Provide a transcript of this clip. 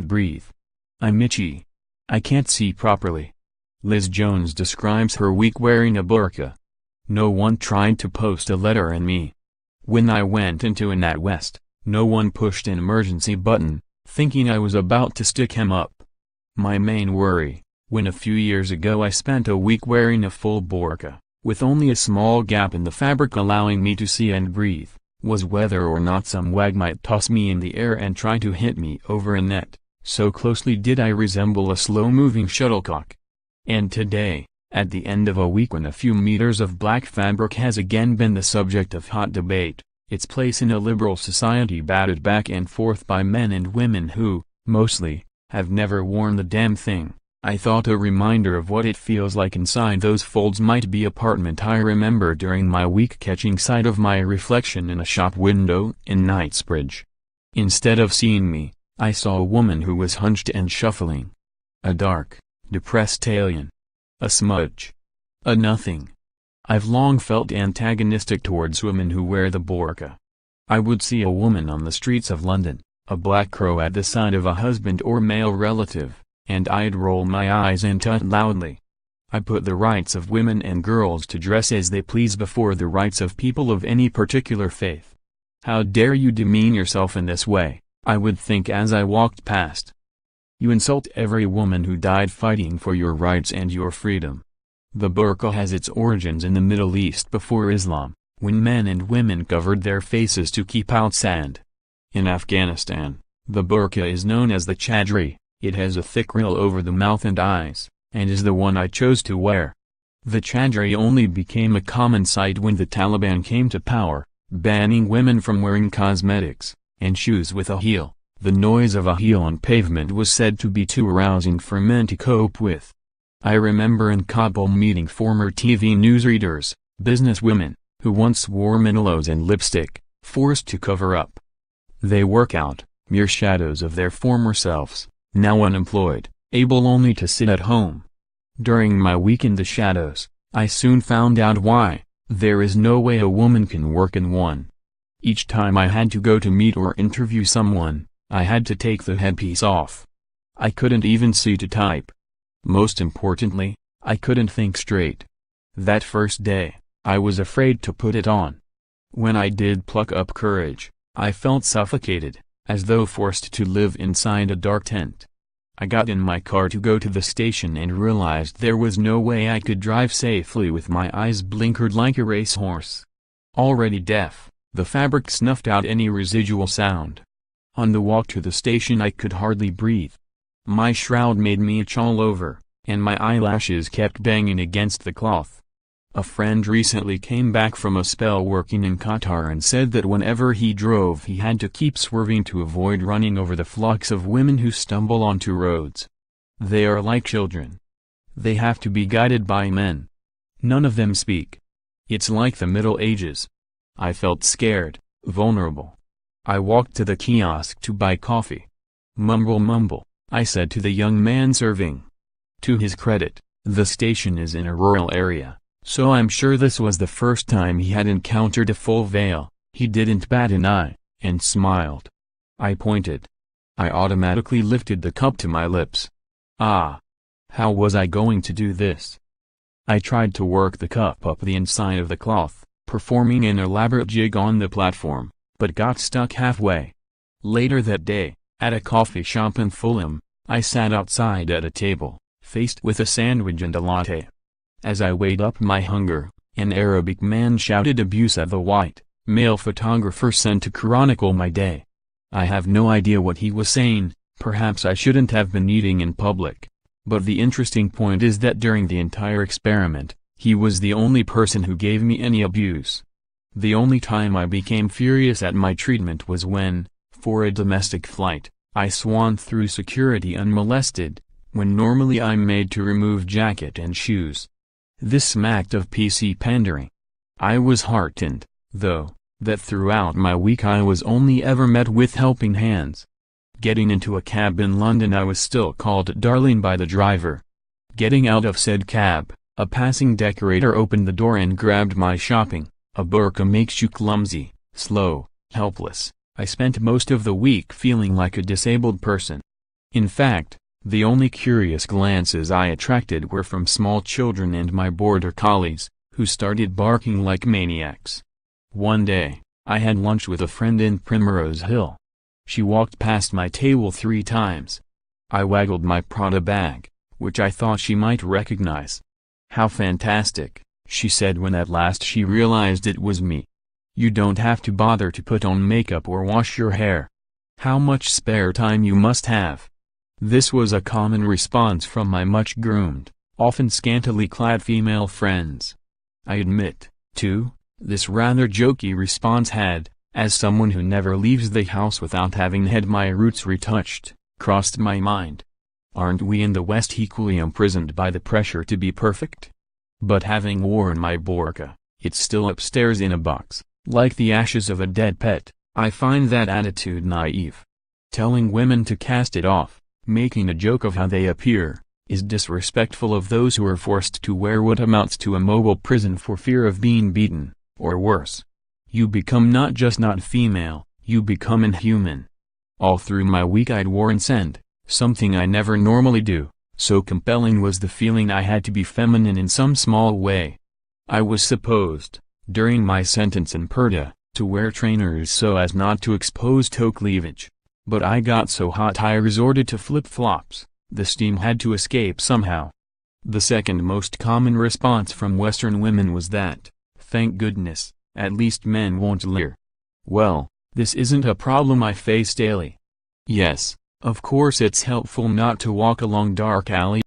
breathe. I'm itchy. I can't see properly. Liz Jones describes her week wearing a burka. No one tried to post a letter in me. When I went into a NatWest, no one pushed an emergency button, thinking I was about to stick him up. My main worry, when a few years ago I spent a week wearing a full burka, with only a small gap in the fabric allowing me to see and breathe, was whether or not some wag might toss me in the air and try to hit me over a net, so closely did I resemble a slow-moving shuttlecock. And today, at the end of a week when a few meters of black fabric has again been the subject of hot debate, its place in a liberal society battered back and forth by men and women who, mostly, have never worn the damn thing, I thought a reminder of what it feels like inside those folds might be apartment I remember during my week catching sight of my reflection in a shop window in Knightsbridge. Instead of seeing me, I saw a woman who was hunched and shuffling. A dark, depressed alien. A smudge. A nothing. I've long felt antagonistic towards women who wear the burka. I would see a woman on the streets of London, a black crow at the side of a husband or male relative, and I'd roll my eyes and tut loudly. I put the rights of women and girls to dress as they please before the rights of people of any particular faith. How dare you demean yourself in this way, I would think as I walked past. You insult every woman who died fighting for your rights and your freedom. The burka has its origins in the Middle East before Islam, when men and women covered their faces to keep out sand. In Afghanistan, the burka is known as the chadri. It has a thick rill over the mouth and eyes, and is the one I chose to wear. The chadri only became a common sight when the Taliban came to power, banning women from wearing cosmetics, and shoes with a heel. The noise of a heel on pavement was said to be too arousing for men to cope with. I remember in Kabul meeting former TV newsreaders, businesswomen, who once wore minilos and lipstick, forced to cover up. They work out, mere shadows of their former selves, now unemployed, able only to sit at home. During my week in the shadows, I soon found out why. There is no way a woman can work in one. Each time I had to go to meet or interview someone, I had to take the headpiece off. I couldn't even see to type. Most importantly, I couldn't think straight. That first day, I was afraid to put it on. When I did pluck up courage, I felt suffocated, as though forced to live inside a dark tent. I got in my car to go to the station and realized there was no way I could drive safely with my eyes blinkered like a racehorse. Already deaf, the fabric snuffed out any residual sound. On the walk to the station I could hardly breathe. My shroud made me itch all over, and my eyelashes kept banging against the cloth. A friend recently came back from a spell working in Qatar and said that whenever he drove he had to keep swerving to avoid running over the flocks of women who stumble onto roads. They are like children. They have to be guided by men. None of them speak. It's like the Middle Ages. I felt scared, vulnerable. I walked to the kiosk to buy coffee. Mumble mumble, I said to the young man serving. To his credit, the station is in a rural area, so I'm sure this was the first time he had encountered a full veil. He didn't bat an eye, and smiled. I pointed. I automatically lifted the cup to my lips. Ah! How was I going to do this? I tried to work the cup up the inside of the cloth, performing an elaborate jig on the platform, but got stuck halfway. Later that day, at a coffee shop in Fulham, I sat outside at a table, faced with a sandwich and a latte. As I weighed up my hunger, an Arabic man shouted abuse at the white, male photographer sent to chronicle my day. I have no idea what he was saying. Perhaps I shouldn't have been eating in public. But the interesting point is that during the entire experiment, he was the only person who gave me any abuse. The only time I became furious at my treatment was when, for a domestic flight, I swan through security unmolested, when normally I'm made to remove jacket and shoes. This smacked of PC pandering. I was heartened, though, that throughout my week I was only ever met with helping hands. Getting into a cab in London I was still called darling by the driver. Getting out of said cab, a passing decorator opened the door and grabbed my shopping. A burka makes you clumsy, slow, helpless. I spent most of the week feeling like a disabled person. In fact, the only curious glances I attracted were from small children and my border collies, who started barking like maniacs. One day, I had lunch with a friend in Primrose Hill. She walked past my table 3 times. I waggled my Prada bag, which I thought she might recognize. "How fantastic," she said when at last she realized it was me. "You don't have to bother to put on makeup or wash your hair. How much spare time you must have." This was a common response from my much-groomed, often scantily clad female friends. I admit, too, this rather jokey response had, as someone who never leaves the house without having had my roots retouched, crossed my mind. Aren't we in the West equally imprisoned by the pressure to be perfect? But having worn my burka, it's still upstairs in a box, like the ashes of a dead pet. I find that attitude naive. Telling women to cast it off, making a joke of how they appear, is disrespectful of those who are forced to wear what amounts to a mobile prison for fear of being beaten, or worse. You become not just not female, you become inhuman. All through my week I'd worn scent, something I never normally do, so compelling was the feeling I had to be feminine in some small way. I was supposed, during my sentence in Purda, to wear trainers so as not to expose toe cleavage. But I got so hot I resorted to flip-flops. The steam had to escape somehow. The second most common response from Western women was that, "Thank goodness, at least men won't leer." Well, this isn't a problem I face daily. Yes, of course it's helpful not to walk along dark alleys